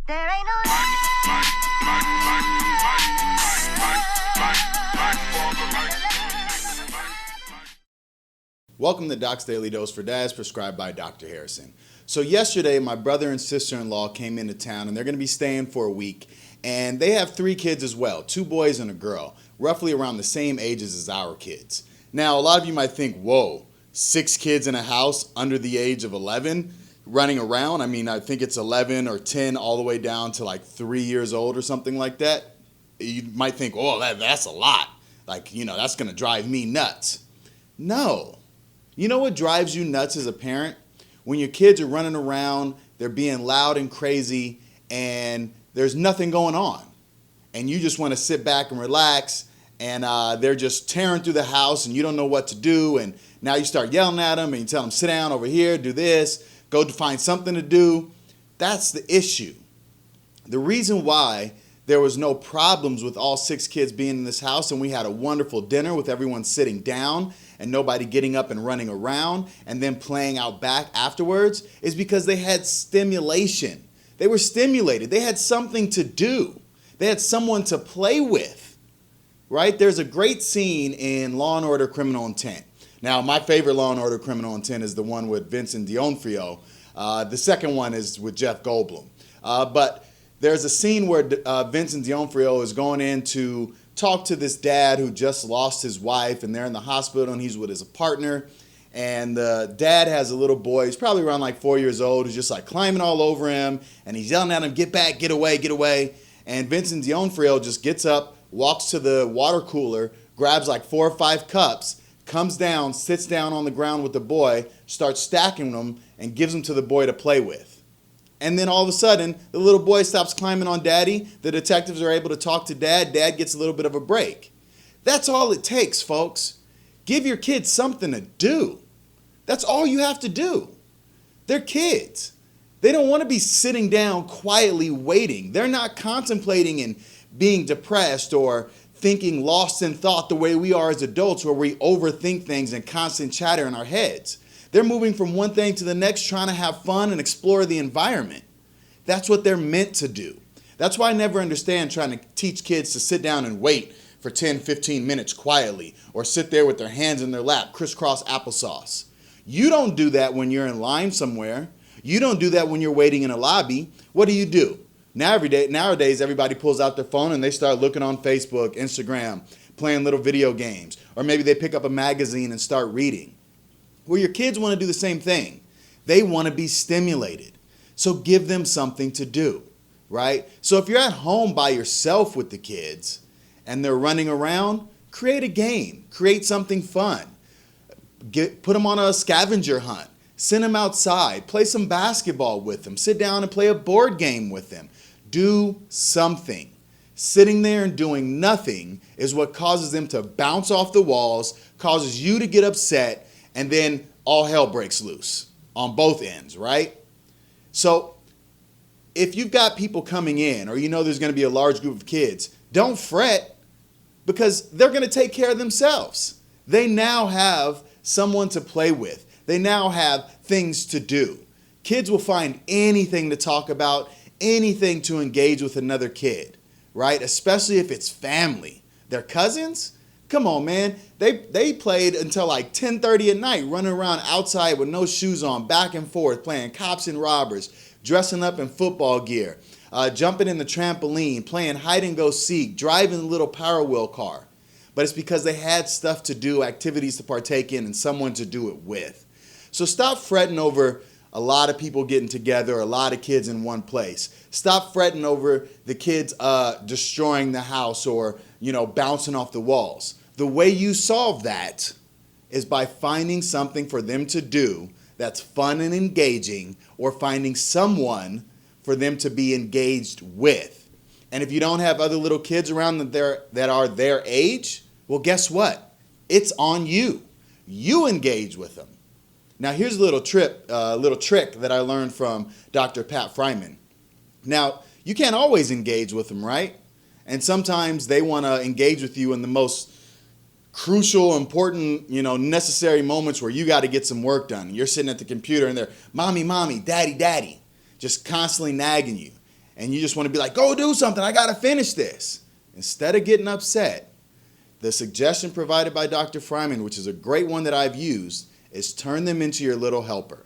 There ain't no Welcome to Doc's Daily Dose for Dads, prescribed by Dr. Harrison. So yesterday, my brother and sister-in-law came into town, and they're going to be staying for a week. And they have 3 kids as well, 2 boys and a girl, roughly around the same ages as our kids. Now, a lot of you might think, whoa, 6 kids in a house under the age of 11 running around? I mean, I think it's 11 or 10 all the way down to like 3 years old or something like that. You might think, oh, that's a lot. Like, that's going to drive me nuts. No. You know what drives you nuts as a parent? When your kids are running around, they're being loud and crazy, and there's nothing going on. And you just want to sit back and relax, and they're just tearing through the house, and you don't know what to do. And now you start yelling at them, and you tell them, sit down over here, do this, go to find something to do. That's the issue. The reason why there was no problems with all 6 kids being in this house, and we had a wonderful dinner with everyone sitting down and nobody getting up and running around and then playing out back afterwards, is because they had stimulation. They were stimulated. They had something to do. They had someone to play with, right? There's a great scene in Law & Order Criminal Intent. Now, my favorite Law & Order Criminal Intent is the one with Vincent D'Onofrio. The second one is with Jeff Goldblum. But there's a scene where Vincent D'Onofrio is going in to talk to this dad who just lost his wife, and they're in the hospital, and he's with his partner. And the dad has a little boy, he's probably around like 4 years old, who's just like climbing all over him, and he's yelling at him, get back, get away, get away. And Vincent D'Onofrio just gets up, walks to the water cooler, grabs like 4 or 5 cups, comes down, sits down on the ground with the boy, starts stacking them, and gives them to the boy to play with. And then all of a sudden, the little boy stops climbing on daddy. The detectives are able to talk to dad. Dad gets a little bit of a break. That's all it takes, folks. Give your kids something to do. That's all you have to do. They're kids. They don't want to be sitting down quietly waiting. They're not contemplating and being depressed or thinking lost in thought the way we are as adults, where we overthink things and constant chatter in our heads. They're moving from one thing to the next, trying to have fun and explore the environment. That's what they're meant to do. That's why I never understand trying to teach kids to sit down and wait for 10, 15 minutes quietly, or sit there with their hands in their lap, crisscross applesauce. You don't do that when you're in line somewhere. You don't do that when you're waiting in a lobby. What do? Nowadays, everybody pulls out their phone and they start looking on Facebook, Instagram, playing little video games, or maybe they pick up a magazine and start reading. Well, your kids want to do the same thing. They want to be stimulated. So give them something to do, right? So if you're at home by yourself with the kids and they're running around, create a game. Create something fun. Put them on a scavenger hunt. Send them outside. Play some basketball with them. Sit down and play a board game with them. Do something. Sitting there and doing nothing is what causes them to bounce off the walls, causes you to get upset, and then all hell breaks loose on both ends, right? So if you've got people coming in, or there's going to be a large group of kids, don't fret, because they're going to take care of themselves. They now have someone to play with. They now have things to do. Kids will find anything to talk about, anything to engage with another kid, right? Especially if it's family. Their cousins? Come on, man. They played until like 10:30 at night, running around outside with no shoes on, back and forth, playing cops and robbers, dressing up in football gear, jumping in the trampoline, playing hide and go seek, driving the little Power Wheel car. But it's because they had stuff to do, activities to partake in, and someone to do it with. So stop fretting over a lot of people getting together, a lot of kids in one place. Stop fretting over the kids destroying the house or, bouncing off the walls. The way you solve that is by finding something for them to do that's fun and engaging, or finding someone for them to be engaged with. And if you don't have other little kids around that are their age, well, guess what? It's on you. You engage with them. Now, here's a little trick that I learned from Dr. Pat Fryman. Now, you can't always engage with them, right? And sometimes they want to engage with you in the most crucial, important, necessary moments where you got to get some work done. You're sitting at the computer and they're, mommy, mommy, daddy, daddy, just constantly nagging you. and you just want to be like, go do something, I got to finish this. Instead of getting upset, the suggestion provided by Dr. Fryman, which is a great one that I've used, is turn them into your little helper.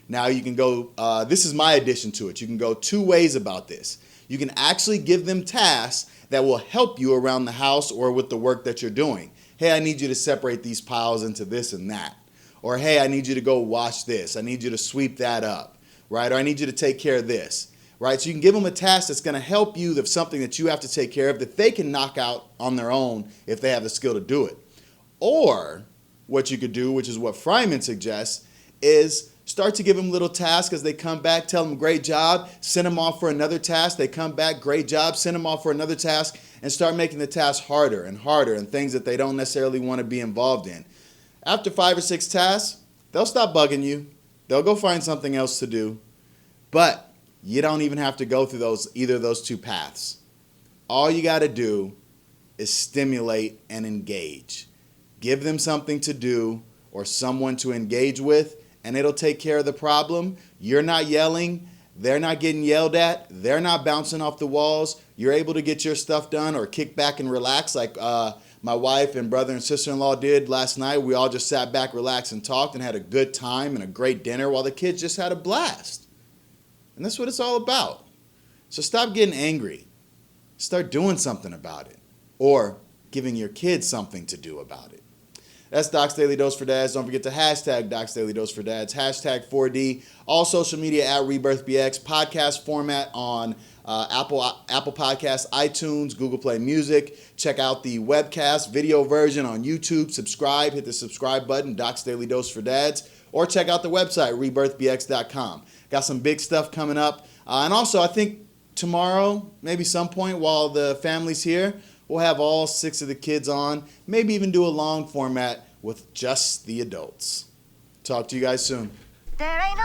Now you can go, this is my addition to it, you can go two ways about this. You can actually give them tasks that will help you around the house or with the work that you're doing. Hey, I need you to separate these piles into this and that. Or hey, I need you to go wash this. I need you to sweep that up, right? Or I need you to take care of this, right? So you can give them a task that's going to help you, that's something that you have to take care of that they can knock out on their own if they have the skill to do it. Or what you could do, which is what Fryman suggests, is start to give them little tasks as they come back, tell them great job, send them off for another task, they come back, great job, send them off for another task, and start making the task harder and things that they don't necessarily want to be involved in. After 5 or 6 tasks, they'll stop bugging you. They'll go find something else to do. But you don't even have to go through either of those two paths. All you got to do is stimulate and engage. Give them something to do or someone to engage with, and it'll take care of the problem. You're not yelling. They're not getting yelled at. They're not bouncing off the walls. You're able to get your stuff done or kick back and relax like my wife and brother and sister-in-law did last night. We all just sat back, relaxed, and talked and had a good time and a great dinner while the kids just had a blast. And that's what it's all about. So stop getting angry. Start doing something about it, or giving your kids something to do about it. That's Doc's Daily Dose for Dads. Don't forget to hashtag Doc's Daily Dose for Dads, hashtag 4D, all social media at RebirthBX, podcast format on Apple Podcasts, iTunes, Google Play Music. Check out the webcast video version on YouTube. Subscribe, hit the subscribe button, Doc's Daily Dose for Dads, or check out the website, rebirthbx.com. Got some big stuff coming up. And also, I think tomorrow, maybe some point while the family's here, we'll have all 6 of the kids on, maybe even do a long format with just the adults. Talk to you guys soon. There ain't no